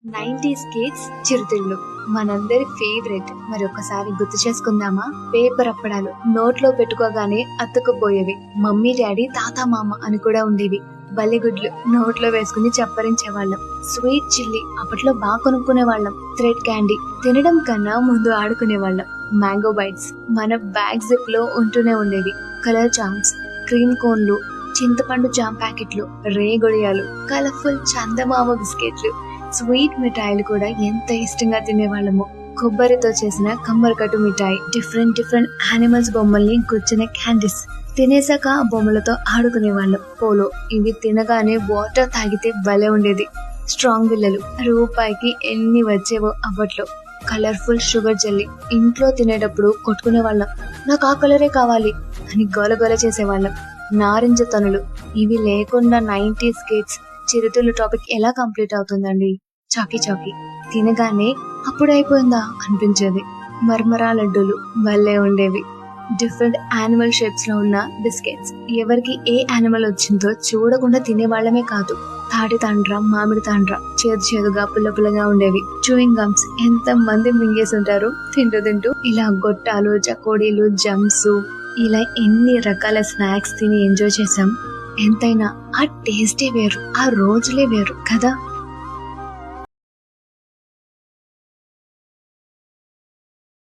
90s kids చిరుతిళ్ళు మనందరి favourite. మరి ఒక్కసారి గుర్తు చేసుకుందామా? పేపర్ అప్పడాలు నోట్లో పెట్టుకోగానే అతుక్కుపోయేవి. మమ్మీ డాడీ తాత మామ అని కూడా ఉండేవి. బల్లిగుడ్లు నోట్లో వేసుకుని చప్పరించేవాళ్ళం. స్వీట్ చిల్లీ అప్పట్లో బాగా కొనుక్కునే వాళ్ళం. థ్రెడ్ క్యాండీ తినడం కన్నా ముందు ఆడుకునేవాళ్ళం. మ్యాంగో బైట్స్ మన బ్యాగ్ జిప్ లో ఉంటూనే ఉండేవి. కలర్ చామ్స్, క్రీమ్ కోన్లు, చింతపండు జామ్ ప్యాకెట్లు, రేగొడియాలు, కలర్ఫుల్ చందమామ బిస్కెట్లు, స్వీట్ మిఠాయిలు కూడా ఎంత ఇష్టంగా తినేవాళ్ళము. కొబ్బరితో చేసిన కమ్మరికట్టు మిఠాయి, డిఫరెంట్ యానిమల్స్ బొమ్మల్ని గుచ్చిన క్యాండీస్, తినేసాక ఆ బొమ్మలతో ఆడుకునే వాళ్ళం. పోలో ఇవి తినగానే వాటర్ తాగితే భలే ఉండేది. స్ట్రాంగ్ బిల్లలు రూపాయికి ఎన్ని వచ్చేవో అప్పట్లో. కలర్ఫుల్ షుగర్ జెల్లీ ఇంట్లో తినేటప్పుడు కొట్టుకునే వాళ్ళం. నాకు ఆ కలరే కావాలి అని గోలగోల చేసేవాళ్ళం. నారింజ తనులు ఇవి లేకుండా 90s కిడ్స్ చిరుతిళ్ళు టాపిక్ ఎలా కంప్లీట్ అవుతుందండి? చాకీ చాకీ తినగానే అప్పుడైపోయిందా అనిపించేది. మర్మరా లడ్డూలు భలే ఉండేవి. డిఫరెంట్ యానిమల్ షేప్స్ లో ఉన్న బిస్కెట్స్ ఎవరికి ఏ యానిమల్ వచ్చిందో చూడకుండా తినేవాళ్లమే కాదు. తాటి తాండ్ర, మామిడి తాండ్ర చేదుగా పుల్లగా ఉండేవి. చూయింగ్ గమ్స్ ఎంత మంది మింగేసి ఉంటారు తింటూ. ఇలా గొట్టాలు, చకోడీలు, జమ్స్, ఇలా ఎన్ని రకాల స్నాక్స్ తిని ఎంజాయ్ చేసాం. ఎంతైనా ఆ టేస్టే వేరు, ఆ రోజులే వేరు కదా.